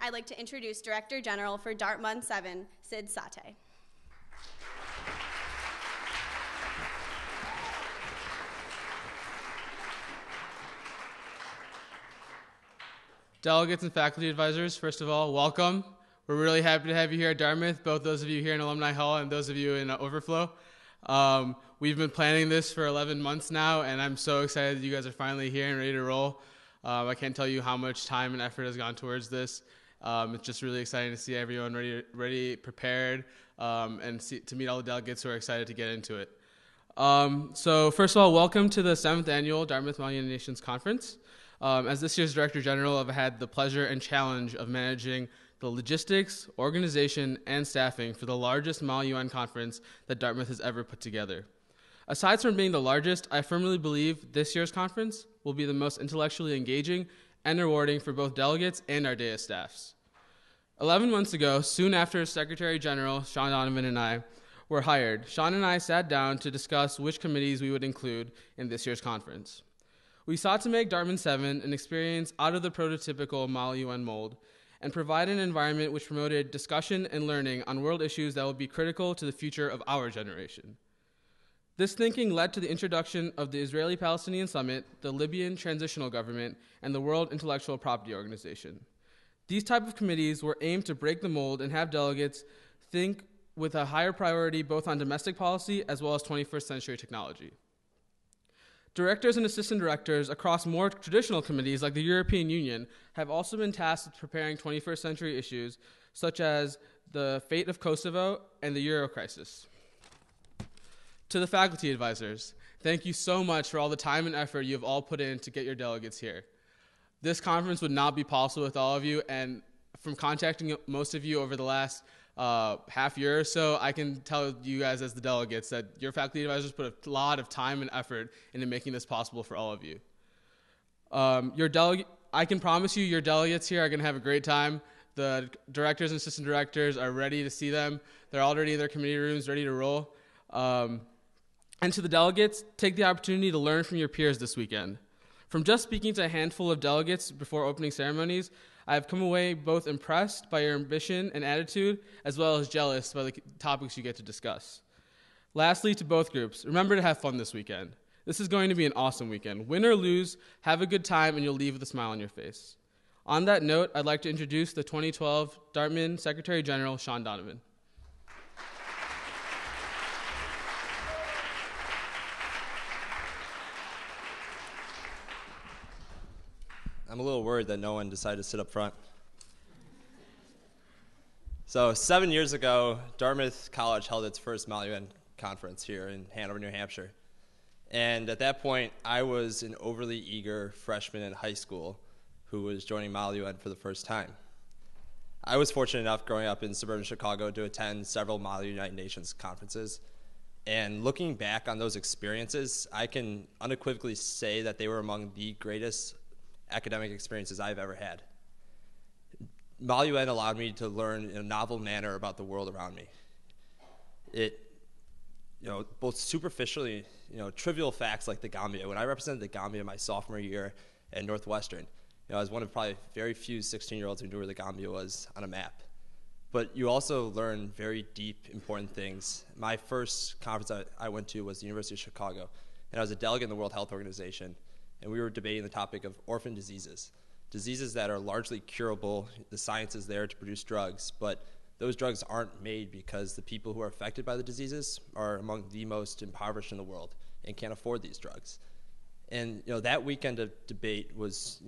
I'd like to introduce Director General for DartMUN 7, Sid Sateh. Delegates and faculty advisors, first of all, welcome. We're really happy to have you here at Dartmouth, both those of you here in Alumni Hall and those of you in Overflow. We've been planning this for 11 months now, and I'm so excited that you guys are finally here and ready to roll. I can't tell you how much time and effort has gone towards this. It's just really exciting to see everyone ready, prepared, and to meet all the delegates who are excited to get into it. So first of all, welcome to the 7th Annual Dartmouth Model U.N. Nations Conference. As this year's Director General, I've had the pleasure and challenge of managing the logistics, organization, and staffing for the largest Model U.N. conference that Dartmouth has ever put together. Aside from being the largest, I firmly believe this year's conference will be the most intellectually engaging and rewarding for both delegates and our DAIS staffs. 11 months ago, soon after Secretary-General Sean Donovan and I were hired, Sean and I sat down to discuss which committees we would include in this year's conference. We sought to make DartMUN 7 an experience out of the prototypical Model U.N. mold and provide an environment which promoted discussion and learning on world issues that will be critical to the future of our generation. This thinking led to the introduction of the Israeli-Palestinian Summit, the Libyan Transitional Government, and the World Intellectual Property Organization. These type of committees were aimed to break the mold and have delegates think with a higher priority both on domestic policy as well as 21st century technology. Directors and assistant directors across more traditional committees like the European Union have also been tasked with preparing 21st century issues such as the fate of Kosovo and the Euro crisis. To the faculty advisors, thank you so much for all the time and effort you have all put in to get your delegates here. This conference would not be possible with all of you, and from contacting most of you over the last half year or so, I can tell you guys as the delegates that your faculty advisors put a lot of time and effort into making this possible for all of you. I can promise you your delegates here are going to have a great time. The directors and assistant directors are ready to see them. They're already in their committee rooms ready to roll. And to the delegates, take the opportunity to learn from your peers this weekend. From just speaking to a handful of delegates before opening ceremonies, I have come away both impressed by your ambition and attitude, as well as jealous by the topics you get to discuss. Lastly, to both groups, remember to have fun this weekend. This is going to be an awesome weekend. Win or lose, have a good time, and you'll leave with a smile on your face. On that note, I'd like to introduce the 2012 DartMUN Secretary-General, Sean Donovan. I'm a little worried that no one decided to sit up front. So 7 years ago, Dartmouth College held its first Model U.N. conference here in Hanover, New Hampshire. And at that point, I was an overly eager freshman in high school who was joining Model U.N. for the first time. I was fortunate enough growing up in suburban Chicago to attend several Model United Nations conferences. And looking back on those experiences, I can unequivocally say that they were among the greatest academic experiences I've ever had. Model U.N. allowed me to learn in a novel manner about the world around me. It, both superficially, trivial facts like the Gambia. When I represented the Gambia my sophomore year at Northwestern, I was one of probably very few 16-year-olds who knew where the Gambia was on a map. But you also learn very deep, important things. My first conference I went to was the University of Chicago, and I was a delegate in the World Health Organization. And we were debating the topic of orphan diseases that are largely curable. The science is there to produce drugs, but those drugs aren't made because the people who are affected by the diseases are among the most impoverished in the world and can't afford these drugs. And that weekend of debate was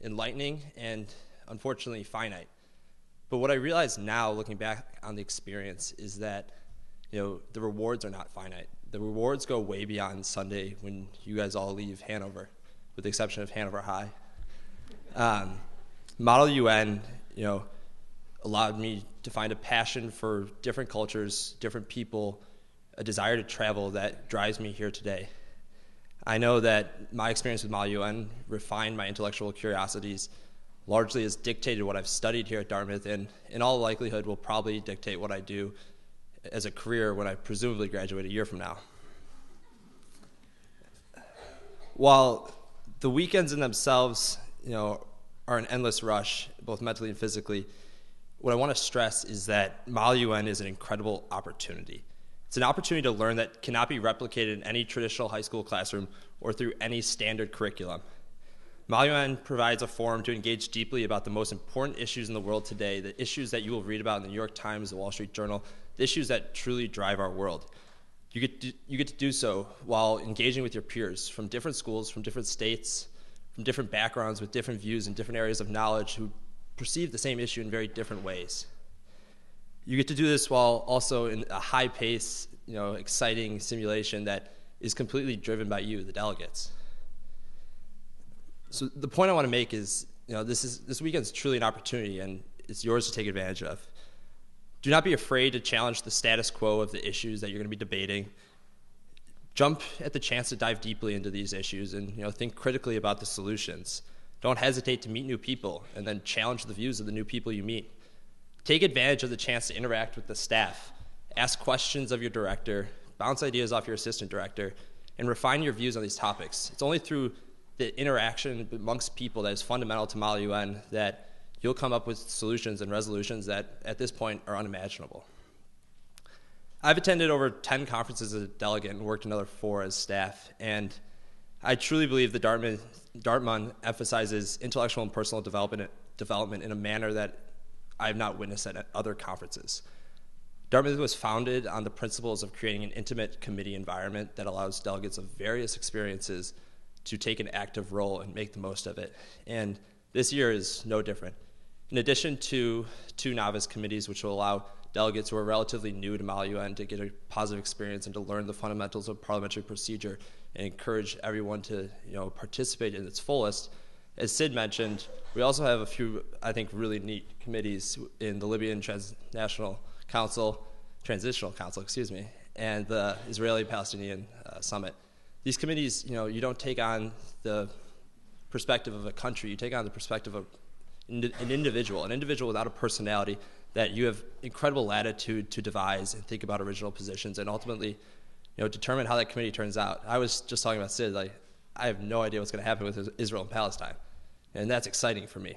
enlightening and unfortunately finite. But what I realize now, looking back on the experience, is that the rewards are not finite. The rewards go way beyond Sunday when you guys all leave Hanover, with the exception of Hanover High. Model U.N., allowed me to find a passion for different cultures, different people, a desire to travel that drives me here today. I know that my experience with Model U.N. refined my intellectual curiosities, largely has dictated what I've studied here at Dartmouth, and in all likelihood will probably dictate what I do as a career when I presumably graduate a year from now. While the weekends in themselves, are an endless rush, both mentally and physically, what I want to stress is that Model U.N. is an incredible opportunity. It's an opportunity to learn that cannot be replicated in any traditional high school classroom or through any standard curriculum. Model U.N. provides a forum to engage deeply about the most important issues in the world today, the issues that you will read about in the New York Times, the Wall Street Journal, the issues that truly drive our world. You get to do so while engaging with your peers from different schools, from different states, from different backgrounds, with different views and different areas of knowledge who perceive the same issue in very different ways. You get to do this while also in a high-pace, exciting simulation that is completely driven by you, the delegates. So the point I want to make is, this weekend is truly an opportunity, and it's yours to take advantage of. Do not be afraid to challenge the status quo of the issues that you're going to be debating. Jump at the chance to dive deeply into these issues and think critically about the solutions. Don't hesitate to meet new people and then challenge the views of the new people you meet. Take advantage of the chance to interact with the staff. Ask questions of your director, bounce ideas off your assistant director, and refine your views on these topics. It's only through the interaction amongst people that is fundamental to Model U.N. that you'll come up with solutions and resolutions that at this point are unimaginable. I've attended over 10 conferences as a delegate and worked another 4 as staff, and I truly believe that DartMUN emphasizes intellectual and personal development in a manner that I have not witnessed at other conferences. Dartmouth was founded on the principles of creating an intimate committee environment that allows delegates of various experiences to take an active role and make the most of it. And this year is no different. In addition to 2 novice committees, which will allow delegates who are relatively new to Model U.N. to get a positive experience and to learn the fundamentals of parliamentary procedure and encourage everyone to participate in its fullest. As Sid mentioned, we also have a few, I think, really neat committees in the Libyan Transitional Council, and the Israeli-Palestinian Summit. These committees, you don't take on the perspective of a country, you take on the perspective of an individual without a personality that you have incredible latitude to devise and think about original positions and ultimately determine how that committee turns out. I was just talking about Sid, I have no idea what's going to happen with Israel and Palestine, and that's exciting for me.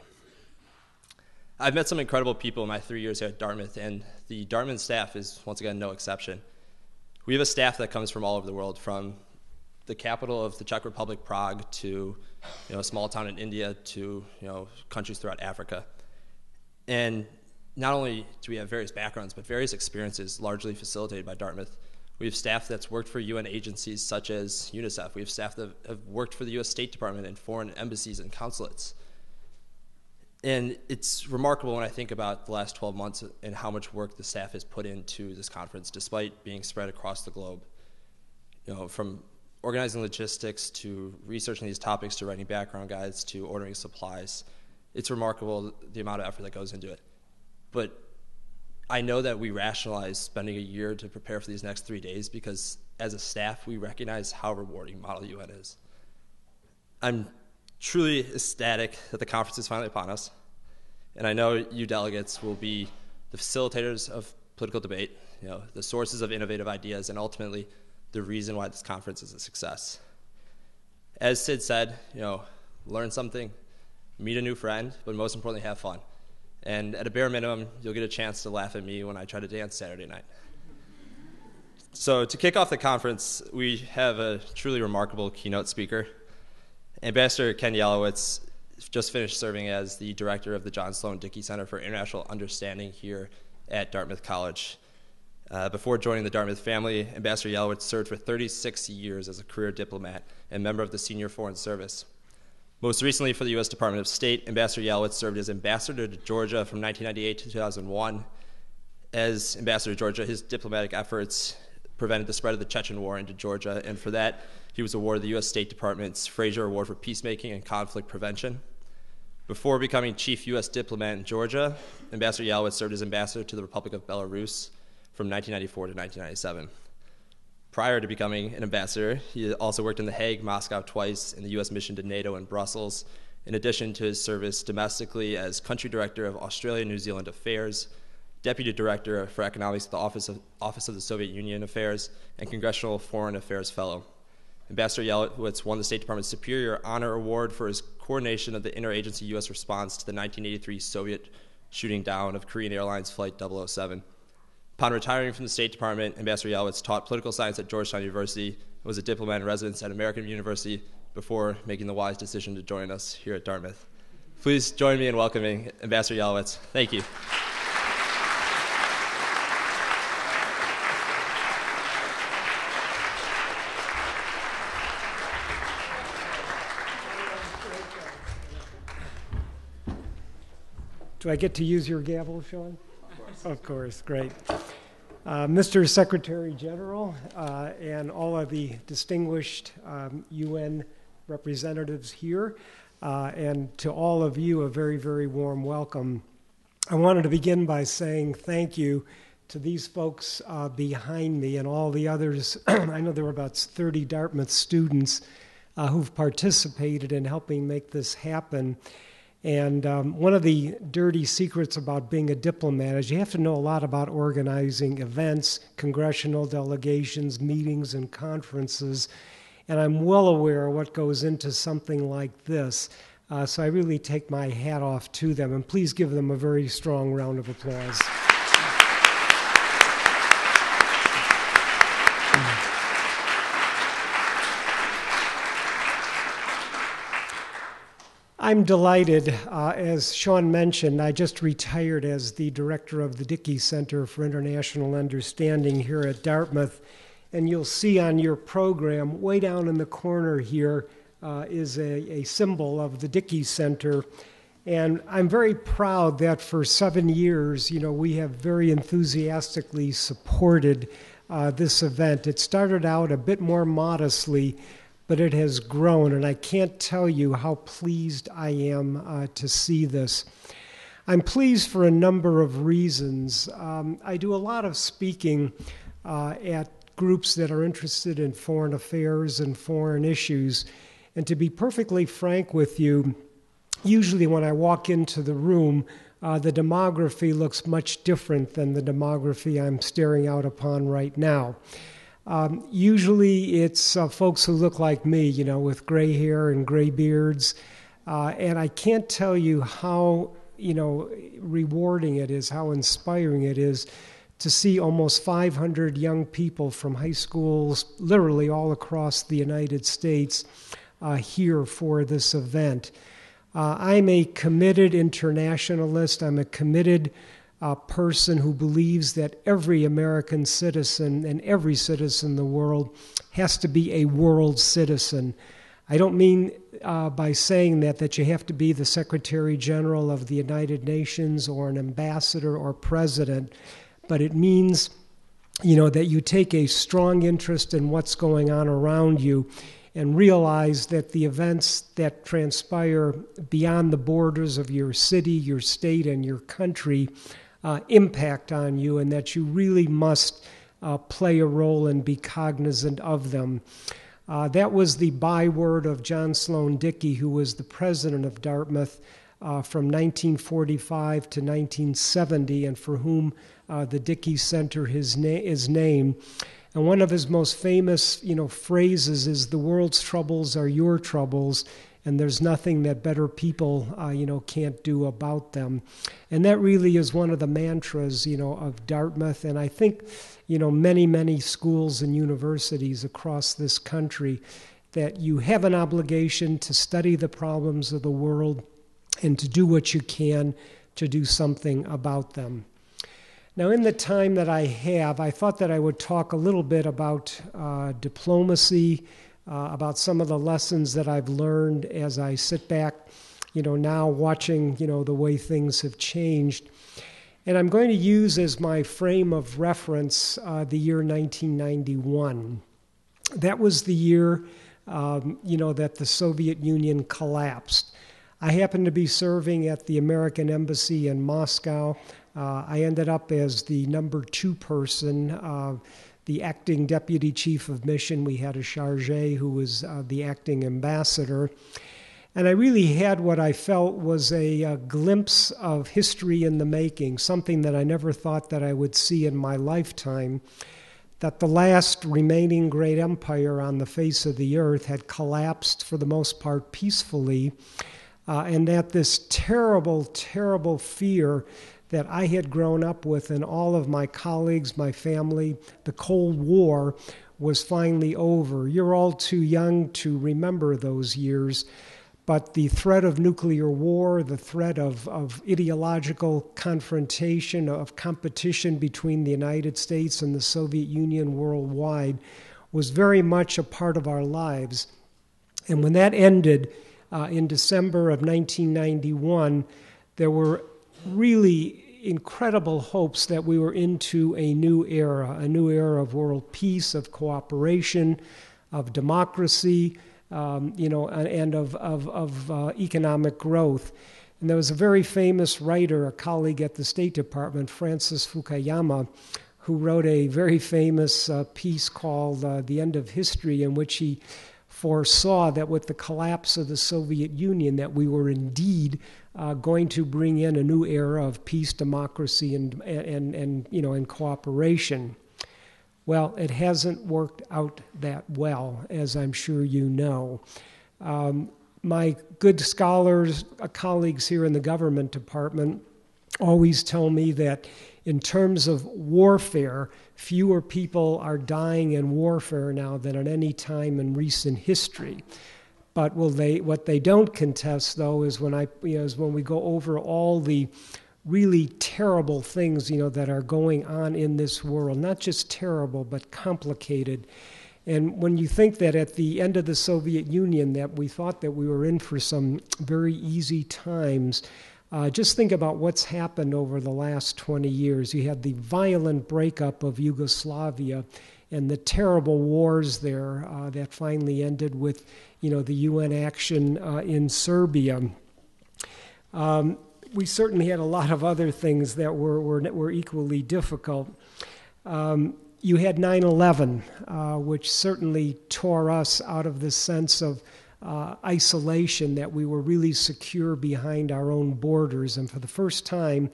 I've met some incredible people in my 3 years here at Dartmouth, and the Dartmouth staff is, once again, no exception. We have a staff that comes from all over the world, from the capital of the Czech Republic, Prague, to a small town in India, to countries throughout Africa. And not only do we have various backgrounds, but various experiences largely facilitated by Dartmouth. We have staff that's worked for UN agencies such as UNICEF. We have staff that have worked for the U.S. State Department and foreign embassies and consulates. And it's remarkable when I think about the last 12 months and how much work the staff has put into this conference, despite being spread across the globe. From organizing logistics to researching these topics to writing background guides to ordering supplies. It's remarkable the amount of effort that goes into it. But I know that we rationalize spending a year to prepare for these next 3 days because as a staff, we recognize how rewarding Model U.N. is. I'm truly ecstatic that the conference is finally upon us. And I know you delegates will be the facilitators of political debate, the sources of innovative ideas, and ultimately the reason why this conference is a success. As Sid said, learn something, meet a new friend, but most importantly, have fun. And at a bare minimum, you'll get a chance to laugh at me when I try to dance Saturday night. So to kick off the conference, we have a truly remarkable keynote speaker. Ambassador Ken Yelowitz just finished serving as the director of the John Sloan Dickey Center for International Understanding here at Dartmouth College. Before joining the Dartmouth family, Ambassador Yelowitz served for 36 years as a career diplomat and member of the Senior Foreign Service. Most recently for the U.S. Department of State, Ambassador Yelowitz served as ambassador to Georgia from 1998 to 2001. As ambassador to Georgia, his diplomatic efforts prevented the spread of the Chechen War into Georgia, and for that, he was awarded the U.S. State Department's Fraser Award for Peacemaking and Conflict Prevention. Before becoming chief U.S. diplomat in Georgia, Ambassador Yelowitz served as ambassador to the Republic of Belarus from 1994 to 1997. Prior to becoming an ambassador, he also worked in The Hague, Moscow twice, and the U.S. mission to NATO in Brussels, in addition to his service domestically as country director of Australia-New Zealand Affairs, deputy director for economics at the Office of the Soviet Union Affairs, and congressional foreign affairs fellow. Ambassador Yelowitz won the State Department's Superior Honor Award for his coordination of the interagency U.S. response to the 1983 Soviet shooting down of Korean Airlines Flight 007. Upon retiring from the State Department, Ambassador Yelowitz taught political science at Georgetown University and was a diplomat in residence at American University before making the wise decision to join us here at Dartmouth. Please join me in welcoming Ambassador Yelowitz. Thank you. Do I get to use your gavel, Sean? Of course. Of course, great. Mr. Secretary General and all of the distinguished UN representatives here, and to all of you, a very, very warm welcome. I wanted to begin by saying thank you to these folks behind me and all the others. I know there were about 30 Dartmouth students who've participated in helping make this happen. And one of the dirty secrets about being a diplomat is you have to know a lot about organizing events, congressional delegations, meetings, and conferences. And I'm well aware of what goes into something like this. So I really take my hat off to them. And please give them a very strong round of applause. I'm delighted. As Sean mentioned, I just retired as the director of the Dickey Center for International Understanding here at Dartmouth. And you'll see on your program, way down in the corner here, is a symbol of the Dickey Center. And I'm very proud that for 7 years, we have very enthusiastically supported this event. It started out a bit more modestly, but it has grown, and I can't tell you how pleased I am to see this. I'm pleased for a number of reasons. I do a lot of speaking at groups that are interested in foreign affairs and foreign issues, and to be perfectly frank with you, usually when I walk into the room, the demography looks much different than the demography I'm staring out upon right now. Usually it's folks who look like me, with gray hair and gray beards. And I can't tell you how, rewarding it is, how inspiring it is to see almost 500 young people from high schools, literally all across the United States, here for this event. I'm a committed internationalist. I'm a committed person who believes that every American citizen and every citizen in the world has to be a world citizen. I don't mean by saying that you have to be the Secretary-General of the United Nations or an ambassador or president, but it means, that you take a strong interest in what's going on around you and realize that the events that transpire beyond the borders of your city, your state, and your country impact on you, and that you really must play a role and be cognizant of them. That was the byword of John Sloan Dickey, who was the president of Dartmouth from 1945 to 1970, and for whom the Dickey Center is named. And one of his most famous, phrases is, "The world's troubles are your troubles, and there's nothing that better people, can't do about them." And that really is one of the mantras, of Dartmouth. And I think, many, many schools and universities across this country, that you have an obligation to study the problems of the world and to do what you can to do something about them. Now, in the time that I have, I thought that I would talk a little bit about diplomacy, about some of the lessons that I've learned as I sit back, now watching, the way things have changed. And I'm going to use as my frame of reference the year 1991. That was the year, that the Soviet Union collapsed. I happened to be serving at the American Embassy in Moscow. I ended up as the number 2 person, the acting deputy chief of mission. We had a chargé who was the acting ambassador. And I really had what I felt was a glimpse of history in the making, something that I never thought that I would see in my lifetime. that the last remaining great empire on the face of the earth had collapsed for the most part peacefully, and that this terrible, terrible fear that I had grown up with and all of my colleagues, my family, the Cold War, was finally over. You're all too young to remember those years, but the threat of nuclear war, the threat of ideological confrontation, of competition between the United States and the Soviet Union worldwide was very much a part of our lives. And when that ended in December of 1991, there were really incredible hopes that we were into a new era of world peace, of cooperation, of democracy, and of economic growth. And there was a very famous writer, a colleague at the State Department, Francis Fukuyama, who wrote a very famous piece called The End of History, in which he foresaw that with the collapse of the Soviet Union that we were indeed going to bring in a new era of peace, democracy, and cooperation. Well, it hasn't worked out that well, as I'm sure you know. My good scholars, colleagues here in the government department always tell me that in terms of warfare, fewer people are dying in warfare now than at any time in recent history. But what they don't contest, though, is when we go over all the really terrible things, that are going on in this world. Not just terrible, but complicated. And when you think that at the end of the Soviet Union that we thought that we were in for some very easy times, just think about what's happened over the last 20 years. You had the violent breakup of Yugoslavia and the terrible wars there that finally ended with, the UN action in Serbia. We certainly had a lot of other things that were equally difficult. You had 9/11, which certainly tore us out of the sense of isolation, that we were really secure behind our own borders. And for the first time,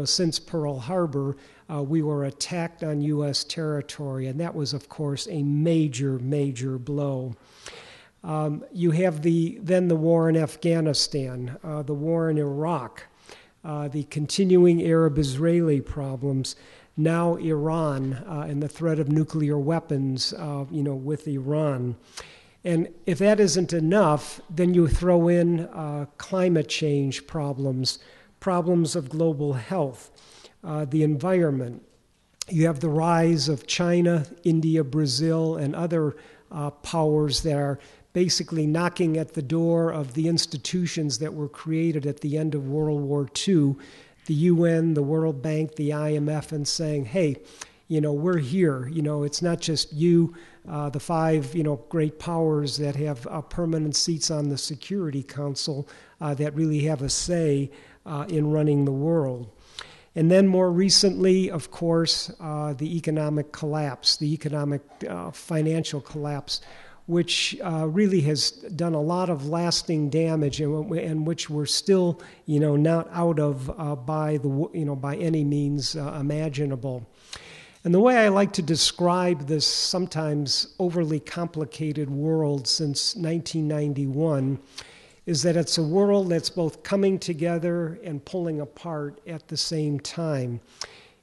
since Pearl Harbor, we were attacked on U.S. territory, and that was, of course, a major, major blow. You have then the war in Afghanistan, the war in Iraq, the continuing Arab-Israeli problems, now Iran, and the threat of nuclear weapons, with Iran. And if that isn't enough, then you throw in climate change problems of global health, the environment. You have the rise of China, India, Brazil, and other powers that are basically knocking at the door of the institutions that were created at the end of World War II, the UN, the World Bank, the IMF, and saying, hey, we're here. It's not just you, the five, great powers that have permanent seats on the Security Council that really have a say in running the world. And then more recently, of course, the economic collapse, the economic financial collapse, which really has done a lot of lasting damage, and which we're still, not out of by any means imaginable. And the way I like to describe this sometimes overly complicated world since 1991 is that it's a world that's both coming together and pulling apart at the same time.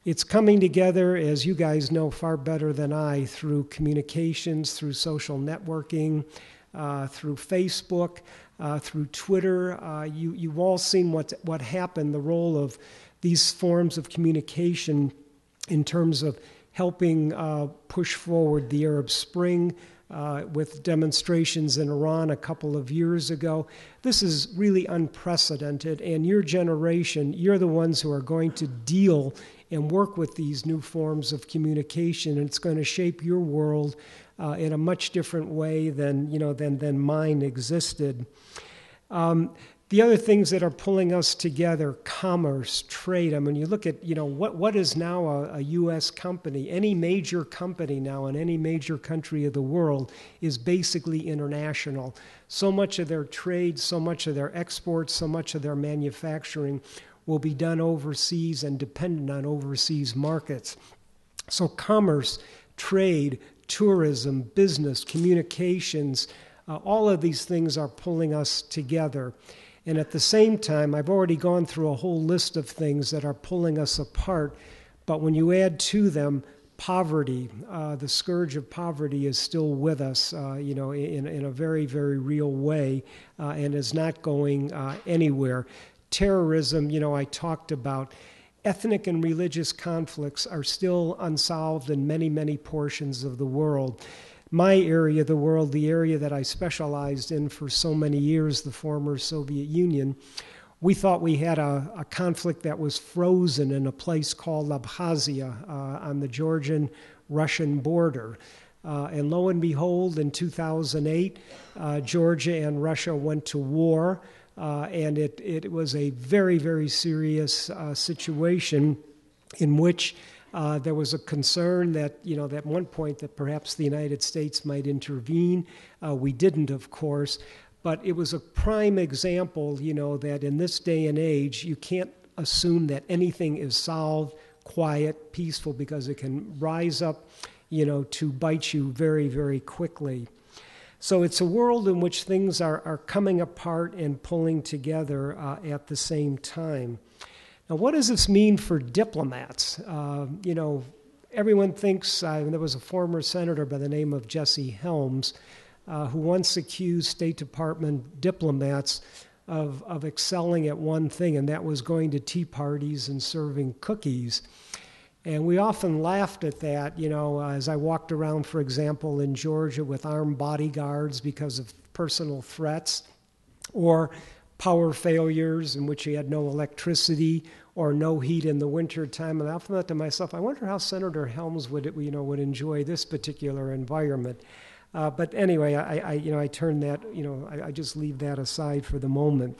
It's coming together, as you guys know far better than I, through communications, through social networking, through Facebook, through Twitter. You've all seen what happened, the role of these forms of communication in terms of helping push forward the Arab Spring, with demonstrations in Iran a couple of years ago. This is really unprecedented, and your generation, you're the ones who are going to deal and work with these new forms of communication, and it's going to shape your world in a much different way than mine existed. The other things that are pulling us together, commerce, trade. I mean, you look at, what is now a U.S. company? Any major company now in any major country of the world is basically international. So much of their trade, so much of their exports, so much of their manufacturing will be done overseas and dependent on overseas markets. So commerce, trade, tourism, business, communications. All of these things are pulling us together. And at the same time, I've already gone through a whole list of things that are pulling us apart. But when you add to them poverty, the scourge of poverty is still with us, in a very, very real way, and is not going anywhere. Terrorism, I talked about. Ethnic and religious conflicts are still unsolved in many, many portions of the world. My area of the world, the area that I specialized in for so many years, the former Soviet Union, we thought we had a conflict that was frozen in a place called Abkhazia on the Georgian-Russian border. And lo and behold, in 2008, Georgia and Russia went to war. And it was a very, very serious situation in which there was a concern that, at one point that perhaps the United States might intervene. We didn't, of course, but it was a prime example, that in this day and age, you can't assume that anything is solved, quiet, peaceful, because it can rise up, to bite you very, very quickly. So it's a world in which things are coming apart and pulling together at the same time. Now, what does this mean for diplomats? Everyone thinks, there was a former senator by the name of Jesse Helms who once accused State Department diplomats of excelling at one thing, and that was going to tea parties and serving cookies. And we often laughed at that, as I walked around, for example, in Georgia with armed bodyguards because of personal threats, or power failures in which you had no electricity or no heat in the wintertime. And I often thought to myself, I wonder how Senator Helms would enjoy this particular environment. But anyway, I turn that, I just leave that aside for the moment.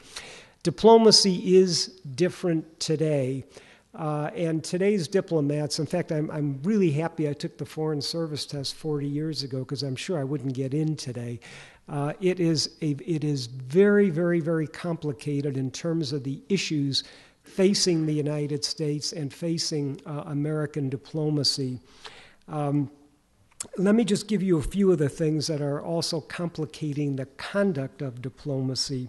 Diplomacy is different today. And today's diplomats, in fact, I'm really happy I took the Foreign Service test 40 years ago because I'm sure I wouldn't get in today. It is very, very, very complicated in terms of the issues facing the United States and facing American diplomacy. Let me just give you a few of the things that are also complicating the conduct of diplomacy.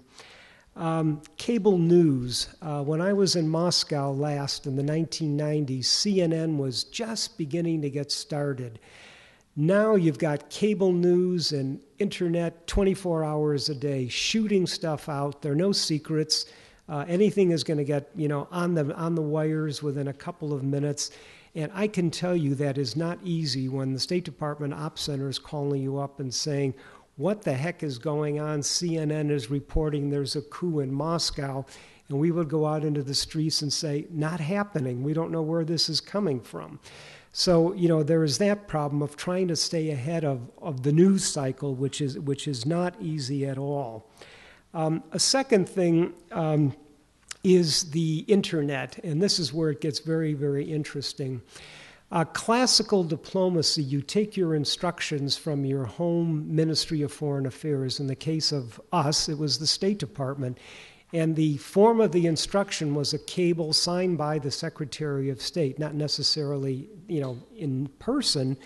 Cable news. When I was in Moscow last in the 1990s, CNN was just beginning to get started. Now you've got cable news and internet 24 hours a day, shooting stuff out. There are no secrets. Anything is going to get, on the wires within a couple of minutes. And I can tell you that is not easy when the State Department Ops Center is calling you up and saying, what the heck is going on? CNN is reporting there's a coup in Moscow. And we would go out into the streets and say, not happening. We don't know where this is coming from. So, there is that problem of trying to stay ahead of the news cycle, which is not easy at all. A second thing is the internet, and this is where it gets very, very interesting. Classical diplomacy, you take your instructions from your home Ministry of Foreign Affairs. In the case of us, it was the State Department. And the form of the instruction was a cable signed by the Secretary of State, not necessarily, in person,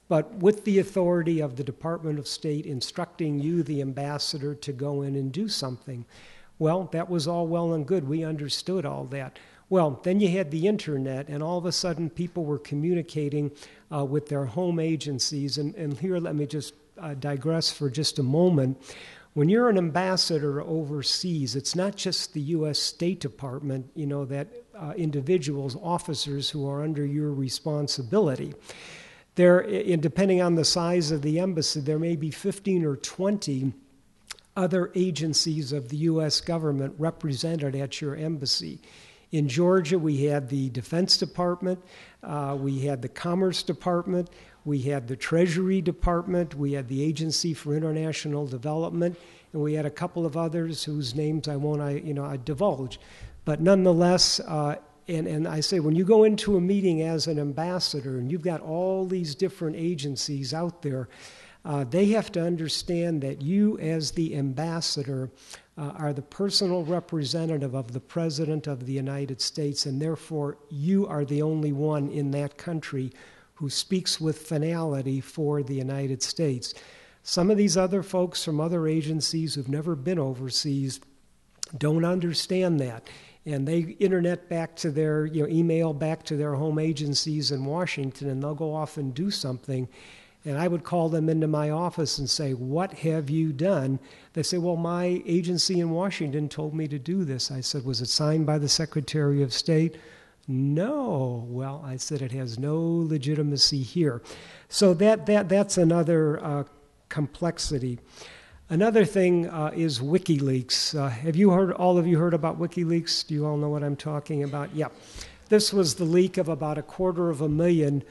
but with the authority of the Department of State instructing you, the ambassador, to go in and do something. Well, that was all well and good. We understood all that. Well, then you had the internet, and all of a sudden people were communicating with their home agencies. And here, let me just digress for just a moment. When you're an ambassador overseas, it's not just the U.S. State Department, that individuals, officers who are under your responsibility. Depending on the size of the embassy, there may be 15 or 20 other agencies of the U.S. government represented at your embassy. In Georgia, we had the Defense Department, we had the Commerce Department, we had the Treasury Department, we had the Agency for International Development, and we had a couple of others whose names I won't divulge. But nonetheless, and I say, when you go into a meeting as an ambassador and you've got all these different agencies out there, they have to understand that you, as the ambassador, are the personal representative of the President of the United States, and therefore you are the only one in that country who speaks with finality for the United States. Some of these other folks from other agencies who've never been overseas don't understand that. And they internet back to their, email back to their home agencies in Washington, and they'll go off and do something. And I would call them into my office and say, "What have you done?" They say, "Well, my agency in Washington told me to do this." I said, "Was it signed by the Secretary of State?" "No." Well, I said, "It has no legitimacy here." So that's another complexity. Another thing is WikiLeaks. Have you all of you heard about WikiLeaks? Do you all know what I'm talking about? Yeah. This was the leak of about 250,000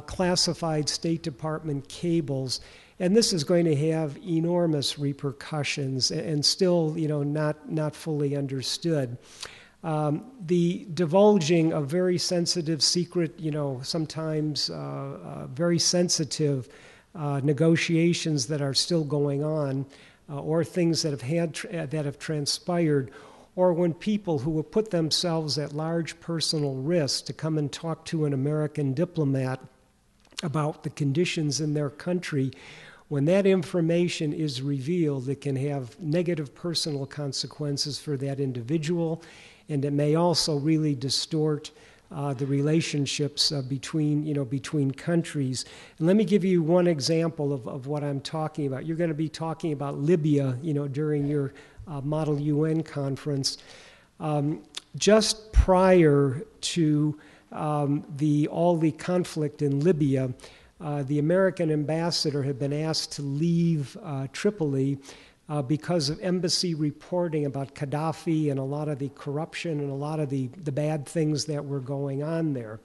classified State Department cables, and this is going to have enormous repercussions and still, not fully understood. The divulging of very sensitive, secret, sometimes very sensitive negotiations that are still going on, or things that have transpired, or when people who have put themselves at large personal risk to come and talk to an American diplomat about the conditions in their country, when that information is revealed, it can have negative personal consequences for that individual, and it may also really distort the relationships between countries. And let me give you one example of what I'm talking about. You're going to be talking about Libya, during your Model UN conference. Just prior to all the conflict in Libya, the American ambassador had been asked to leave Tripoli because of embassy reporting about Gaddafi and a lot of the corruption and a lot of the bad things that were going on there.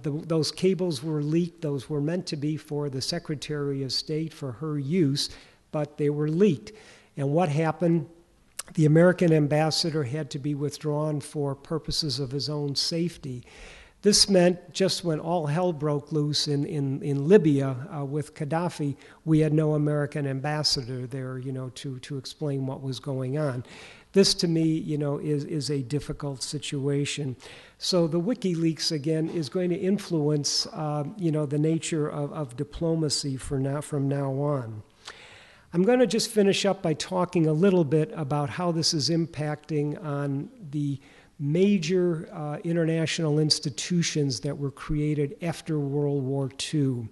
Those cables were leaked. Those were meant to be for the Secretary of State for her use, but they were leaked. And what happened? The American ambassador had to be withdrawn for purposes of his own safety. This meant just when all hell broke loose in Libya with Gaddafi, we had no American ambassador there, to explain what was going on. This, to me, is a difficult situation. So the WikiLeaks, again, is going to influence, the nature of diplomacy from now on. I'm going to just finish up by talking a little bit about how this is impacting on the major international institutions that were created after World War II.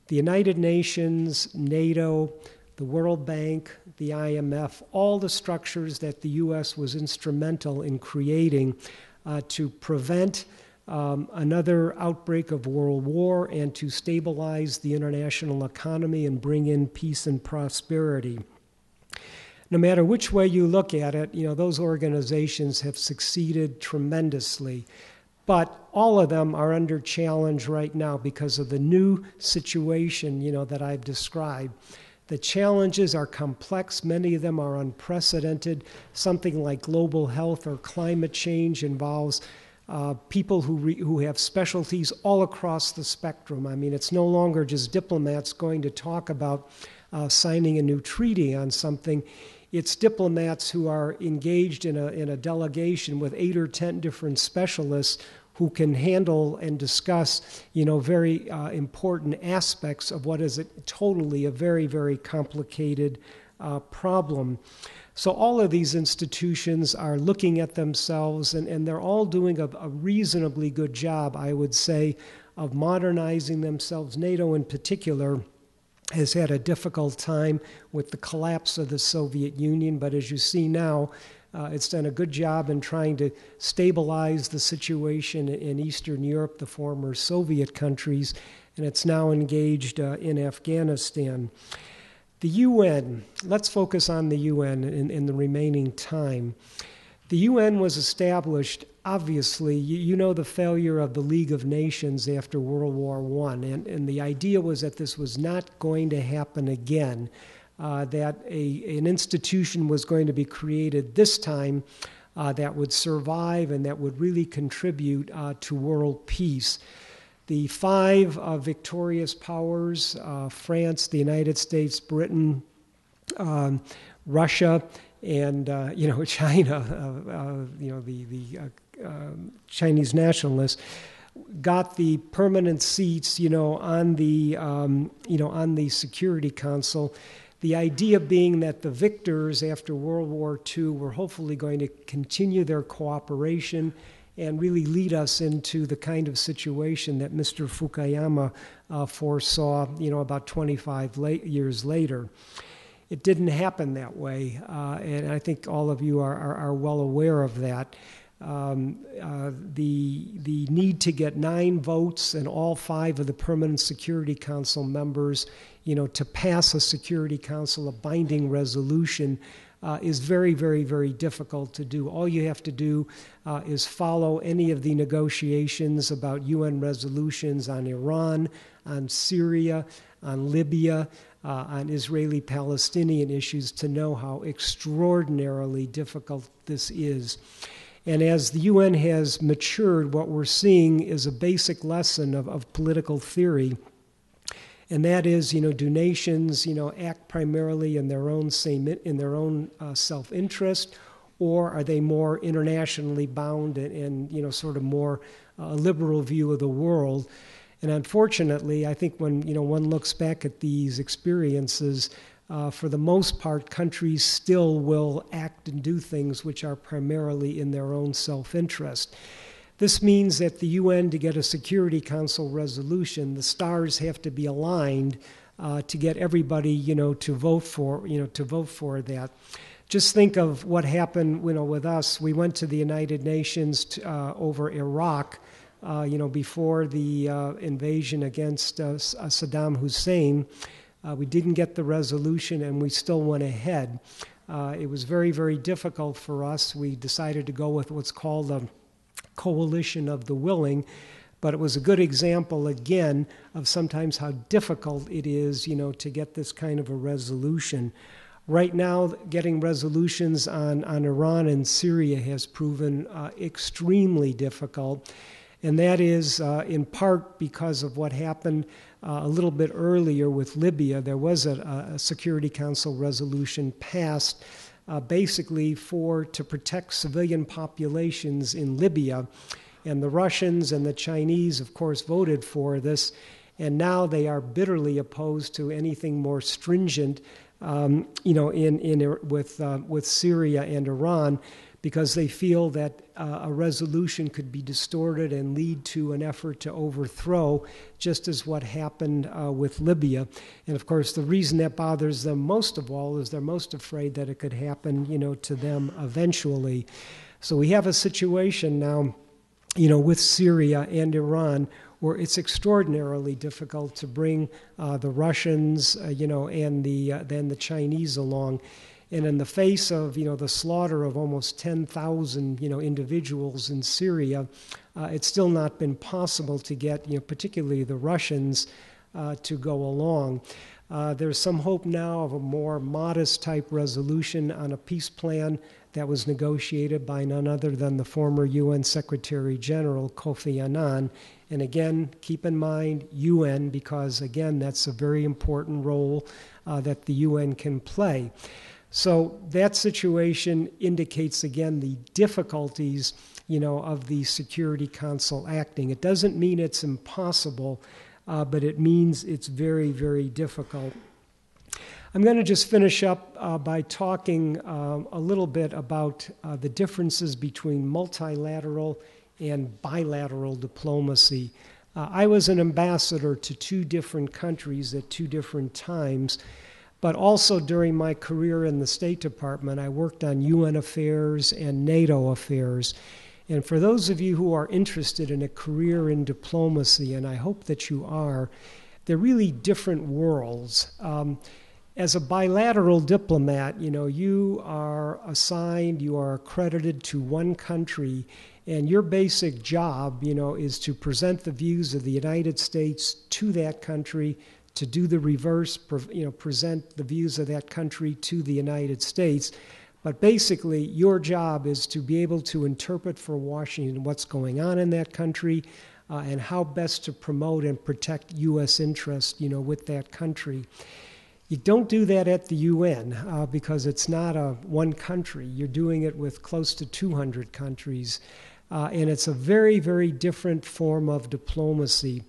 The United Nations, NATO, the World Bank, the IMF, all the structures that the U.S. was instrumental in creating to prevent another outbreak of world war and to stabilize the international economy and bring in peace and prosperity. No matter which way you look at it, those organizations have succeeded tremendously. But all of them are under challenge right now because of the new situation, that I've described. The challenges are complex. Many of them are unprecedented. Something like global health or climate change involves people who have specialties all across the spectrum. I mean, it's no longer just diplomats going to talk about signing a new treaty on something. It's diplomats who are engaged in a delegation with 8 or 10 different specialists who can handle and discuss, very important aspects of what is totally a very, very complicated problem. So all of these institutions are looking at themselves, and they're all doing a reasonably good job, I would say, of modernizing themselves. NATO in particular has had a difficult time with the collapse of the Soviet Union, but as you see now, it's done a good job in trying to stabilize the situation in Eastern Europe, the former Soviet countries, and it's now engaged in Afghanistan. The UN, let's focus on the UN in the remaining time. The UN was established, obviously, you know the failure of the League of Nations after World War I, and the idea was that this was not going to happen again, that an institution was going to be created this time that would survive and that would really contribute to world peace. The 5 victorious powers, France, the United States, Britain, Russia, and China, the Chinese nationalists, got the permanent seats, on the Security Council. The idea being that the victors after World War II were hopefully going to continue their cooperation and really lead us into the kind of situation that Mr. Fukuyama foresaw, about 25 years later. It didn't happen that way, and I think all of you are well aware of that. The need to get 9 votes and all 5 of the Permanent Security Council members, to pass a Security Council, a binding resolution, is very, very, very difficult to do. All you have to do is follow any of the negotiations about UN resolutions on Iran, on Syria, on Libya, on Israeli-Palestinian issues to know how extraordinarily difficult this is. And as the UN has matured, what we're seeing is a basic lesson of political theory. And that is, do nations, act primarily in their own self-interest, or are they more internationally bound and sort of more liberal view of the world? And unfortunately, I think when one looks back at these experiences, for the most part, countries still will act and do things which are primarily in their own self-interest. This means that the UN, to get a Security Council resolution, the stars have to be aligned to get everybody, to vote for that. Just think of what happened, with us. We went to the United Nations over Iraq, before the invasion against Saddam Hussein. We didn't get the resolution, and we still went ahead. It was very, very difficult for us. We decided to go with what's called a coalition of the willing, but it was a good example, again, of sometimes how difficult it is, to get this kind of a resolution. Right now, getting resolutions on Iran and Syria has proven extremely difficult, and that is in part because of what happened a little bit earlier with Libya. There was a Security Council resolution passed basically to protect civilian populations in Libya. And the Russians and the Chinese, of course, voted for this. And now they are bitterly opposed to anything more stringent, with Syria and Iran, because they feel that a resolution could be distorted and lead to an effort to overthrow, just as what happened with Libya. And of course, the reason that bothers them most of all is they're most afraid that it could happen, to them eventually. So we have a situation now, with Syria and Iran, where it's extraordinarily difficult to bring the Russians, and then the Chinese along. And in the face of, the slaughter of almost 10,000, individuals in Syria, it's still not been possible to get, particularly the Russians, to go along. There's some hope now of a more modest type resolution on a peace plan that was negotiated by none other than the former UN Secretary-General, Kofi Annan. And again, keep in mind UN, because again, that's a very important role that the UN can play. So that situation indicates, again, the difficulties, of the Security Council acting. It doesn't mean it's impossible, but it means it's very, very difficult. I'm going to just finish up by talking a little bit about the differences between multilateral and bilateral diplomacy. I was an ambassador to 2 different countries at 2 different times. But also during my career in the State Department, I worked on UN affairs and NATO affairs. And for those of you who are interested in a career in diplomacy, and I hope that you are, they're really different worlds. As a bilateral diplomat, you are assigned, you are accredited to one country, and your basic job, is to present the views of the United States to that country, to do the reverse, present the views of that country to the United States. But basically, your job is to be able to interpret for Washington what's going on in that country and how best to promote and protect U.S. interests, with that country. You don't do that at the UN because it's not one country. You're doing it with close to 200 countries. And it's a very, very different form of diplomacy.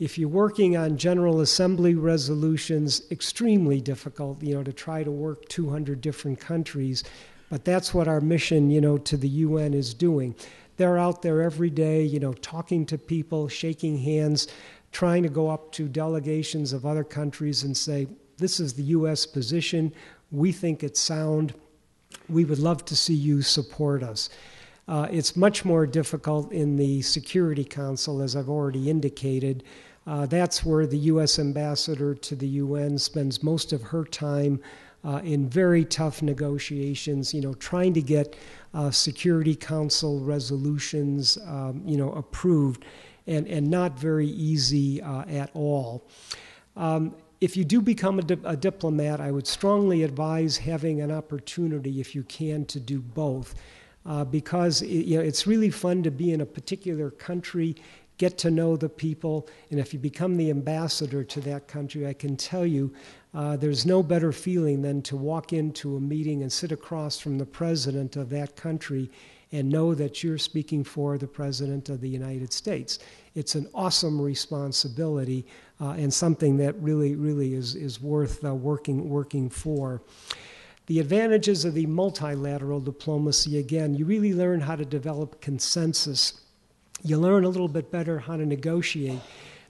If you're working on General Assembly resolutions, extremely difficult, to try to work 200 different countries. But that's what our mission, to the UN is doing. They're out there every day, talking to people, shaking hands, trying to go up to delegations of other countries and say, this is the U.S. position. We think it's sound. We would love to see you support us. It's much more difficult in the Security Council, as I've already indicated. That's where the U.S. ambassador to the UN spends most of her time in very tough negotiations, trying to get Security Council resolutions, approved, and not very easy at all. If you do become a diplomat, I would strongly advise having an opportunity, if you can, to do both. Because it's really fun to be in a particular country, get to know the people, and if you become the ambassador to that country, I can tell you there's no better feeling than to walk into a meeting and sit across from the president of that country and know that you're speaking for the President of the United States. It's an awesome responsibility and something that really, really is worth working for. The advantages of the multilateral diplomacy, again, you really learn how to develop consensus. You learn a little bit better how to negotiate,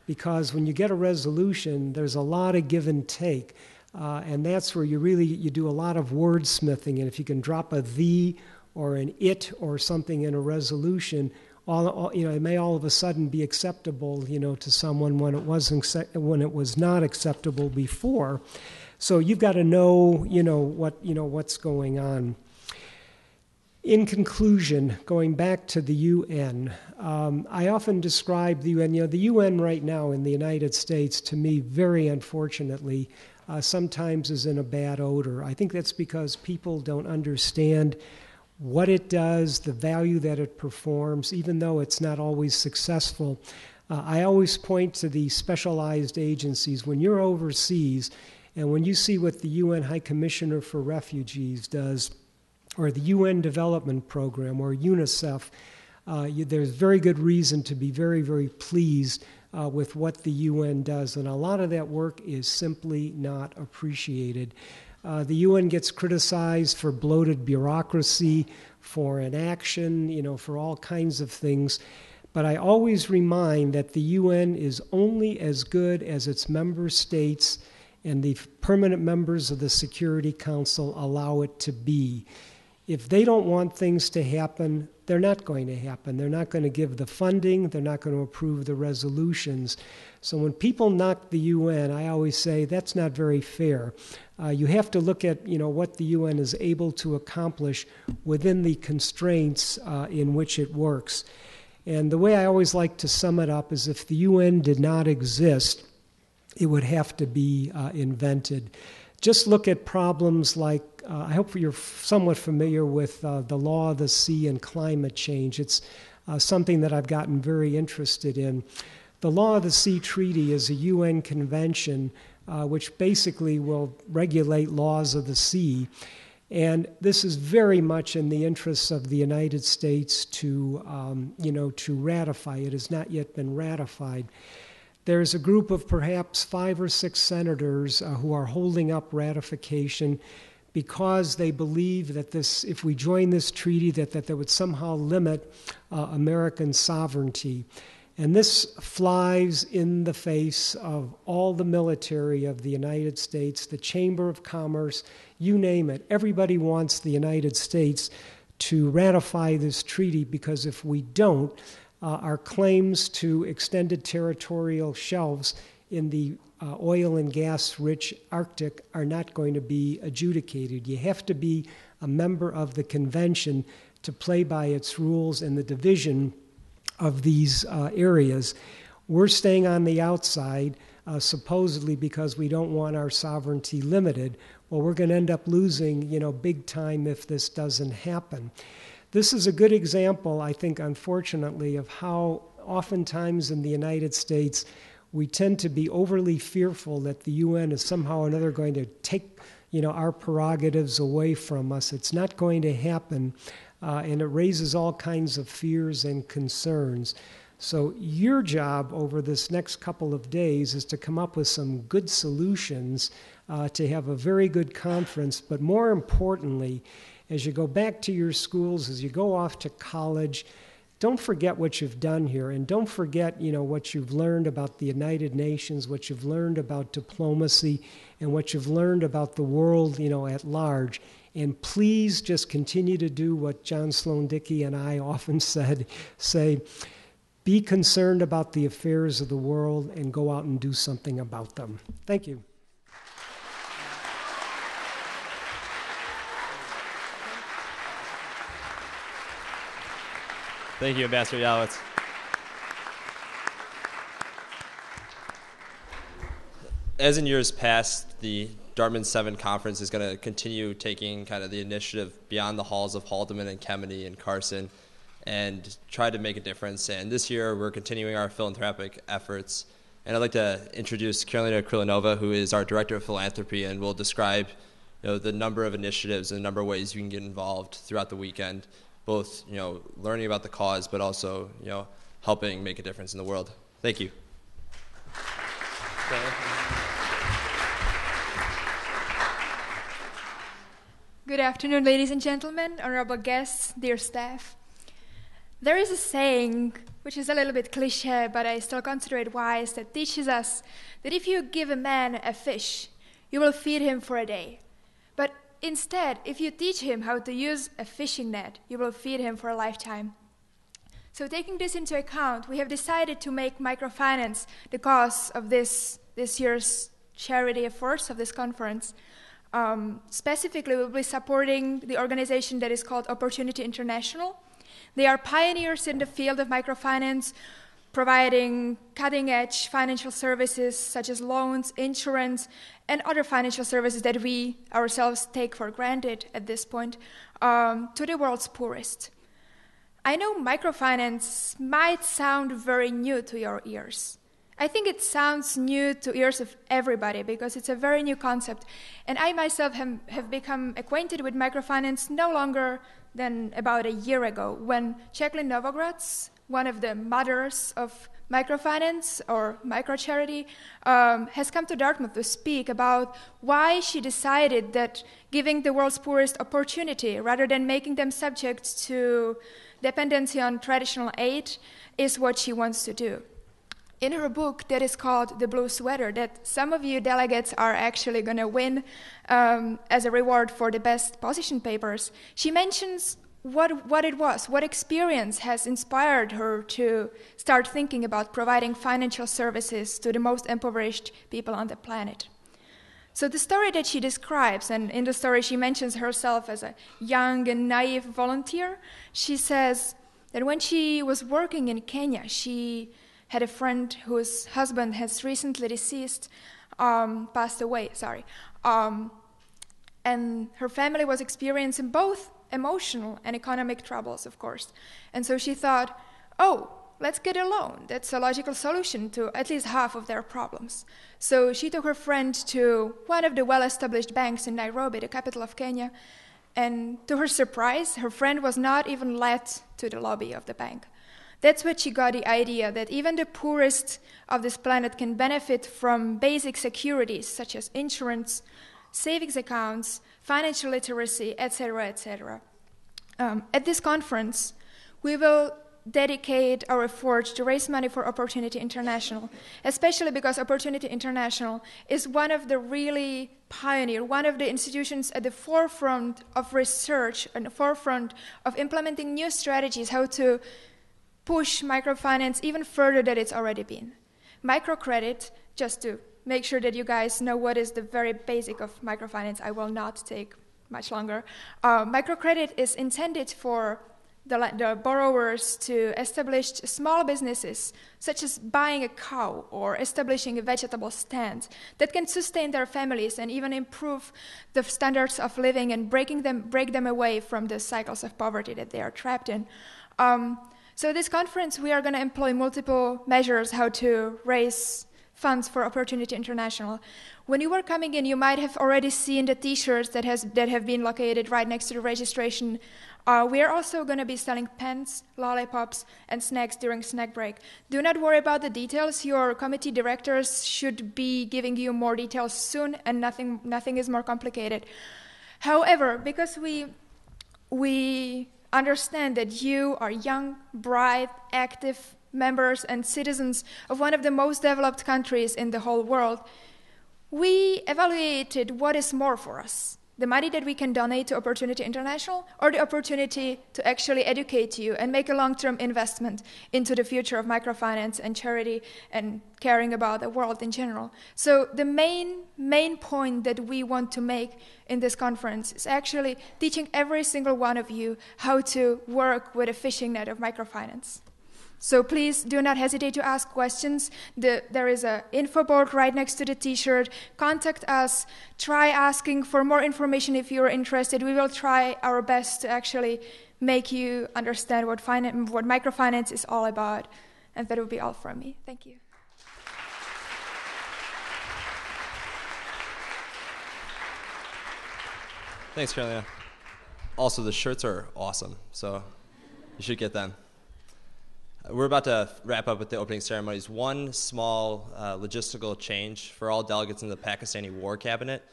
because when you get a resolution, there's a lot of give and take. And that's where you do a lot of wordsmithing. And if you can drop a "the" or an "it" or something in a resolution, it may all of a sudden be acceptable, to someone when it was not acceptable before. So you've got to know, what's going on. In conclusion, going back to the UN, I often describe the UN. The UN right now in the United States, to me, very unfortunately, sometimes is in a bad odor. I think that's because people don't understand what it does, the value that it performs, even though it's not always successful. I always point to the specialized agencies. When you're overseas, and when you see what the UN High Commissioner for Refugees does, or the UN Development Program, or UNICEF, there's very good reason to be very, very pleased with what the UN does. And a lot of that work is simply not appreciated. The UN gets criticized for bloated bureaucracy, for inaction, for all kinds of things. But I always remind that the UN is only as good as its member states and the permanent members of the Security Council allow it to be. If they don't want things to happen, they're not going to happen. They're not going to give the funding. They're not going to approve the resolutions. So when people knock the UN, I always say that's not very fair. You have to look at what the UN is able to accomplish within the constraints in which it works. And the way I always like to sum it up is if the UN did not exist, it would have to be invented. Just look at problems like, I hope you're somewhat familiar with the law of the sea and climate change. It's something that I've gotten very interested in. The Law of the Sea Treaty is a UN convention which basically will regulate laws of the sea. And this is very much in the interests of the United States to ratify. It has not yet been ratified. There's a group of perhaps 5 or 6 senators who are holding up ratification because they believe that if we join this treaty, that would somehow limit American sovereignty. And this flies in the face of all the military of the United States, the Chamber of Commerce, you name it. Everybody wants the United States to ratify this treaty because if we don't, our claims to extended territorial shelves in the oil and gas-rich Arctic are not going to be adjudicated. You have to be a member of the convention to play by its rules and the division of these areas. We're staying on the outside, supposedly because we don't want our sovereignty limited. Well, we're going to end up losing, big time if this doesn't happen. This is a good example, I think, unfortunately, of how oftentimes in the United States we tend to be overly fearful that the UN is somehow or another going to take, our prerogatives away from us. It's not going to happen. and it raises all kinds of fears and concerns. So your job over this next couple of days is to come up with some good solutions to have a very good conference, but more importantly, as you go back to your schools, as you go off to college, don't forget what you've done here, and don't forget, what you've learned about the United Nations, what you've learned about diplomacy, and what you've learned about the world, at large. And please just continue to do what John Sloan Dickey and I often say, be concerned about the affairs of the world and go out and do something about them. Thank you. Thank you, Ambassador Yalowitz. As in years past, the DartMUN 7 conference is going to continue taking kind of the initiative beyond the halls of Haldeman and Kemeny and Carson and try to make a difference. And this year, we're continuing our philanthropic efforts. And I'd like to introduce Carolina Krilanova, who is our Director of Philanthropy, and will describe the number of initiatives and the number of ways you can get involved throughout the weekend, both learning about the cause, but also helping make a difference in the world. Thank you. Good afternoon, ladies and gentlemen, honorable guests, dear staff. There is a saying, which is a little bit cliche, but I still consider it wise, that teaches us that if you give a man a fish, you will feed him for a day. But instead, if you teach him how to use a fishing net, you will feed him for a lifetime. So taking this into account, we have decided to make microfinance the cause of this year's charity efforts of this conference. Specifically, we'll be supporting the organization that is called Opportunity International. They are pioneers in the field of microfinance, providing cutting-edge financial services such as loans, insurance, and other financial services that we ourselves take for granted at this point to the world's poorest. I know microfinance might sound very new to your ears. I think it sounds new to ears of everybody because it's a very new concept. And I myself have become acquainted with microfinance no longer than about a year ago when Jacqueline Novogratz, one of the mothers of microfinance or microcharity, has come to Dartmouth to speak about why she decided that giving the world's poorest opportunity rather than making them subject to dependency on traditional aid is what she wants to do. In her book that is called The Blue Sweater, that some of you delegates are actually going to win as a reward for the best position papers, she mentions what it was, what experience has inspired her to start thinking about providing financial services to the most impoverished people on the planet. So the story that she describes, and in the story she mentions herself as a young and naive volunteer, she says that when she was working in Kenya, she had a friend whose husband has recently passed away, and her family was experiencing both emotional and economic troubles, of course. And so she thought, let's get a loan. That's a logical solution to at least half of their problems. So she took her friend to one of the well-established banks in Nairobi, the capital of Kenya, and to her surprise, her friend was not even led to the lobby of the bank. That's when she got the idea that even the poorest of this planet can benefit from basic securities such as insurance, savings accounts, financial literacy, etc., etc. At this conference, we will dedicate our efforts to raise money for Opportunity International, especially because Opportunity International is one of the really one of the institutions at the forefront of research and the forefront of implementing new strategies, how to push microfinance even further than it's already been. Microcredit, just to make sure that you guys know what is the very basic of microfinance, I will not take much longer. Microcredit is intended for the borrowers to establish small businesses, such as buying a cow or establishing a vegetable stand, that can sustain their families and even improve the standards of living and break them away from the cycles of poverty that they are trapped in. So this conference, we are going to employ multiple measures how to raise funds for Opportunity International. When you were coming in, you might have already seen the T-shirts that have been located right next to the registration. We are also going to be selling pens, lollipops, and snacks during snack break. Do not worry about the details. Your committee directors should be giving you more details soon, and nothing is more complicated. However, because we understand that you are young, bright, active members and citizens of one of the most developed countries in the whole world, we evaluated what is more for us. The money that we can donate to Opportunity International, or the opportunity to actually educate you and make a long-term investment into the future of microfinance and charity and caring about the world in general. So the main point that we want to make in this conference is actually teaching every single one of you how to work with a fishing net of microfinance. So please do not hesitate to ask questions. There is an info board right next to the T-shirt. Contact us. Try asking for more information if you're interested. We will try our best to actually make you understand what microfinance is all about. And that will be all from me. Thank you. Thanks, Carolina. Also, the shirts are awesome, so you should get them. We're about to wrap up with the opening ceremonies. One small logistical change for all delegates in the Pakistani War Cabinet.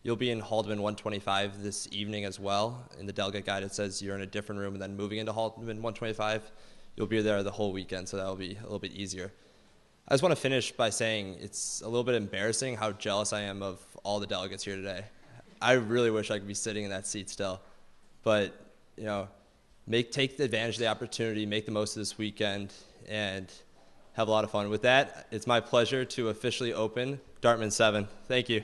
You'll be in Haldeman 125 this evening as well. In the delegate guide, it says you're in a different room and then moving into Haldeman 125. You'll be there the whole weekend, so that'll be a little bit easier. I just want to finish by saying it's a little bit embarrassing how jealous I am of all the delegates here today. I really wish I could be sitting in that seat still. But, you know, take advantage of the opportunity, make the most of this weekend, and have a lot of fun. With that, it's my pleasure to officially open Dartmouth 7. Thank you.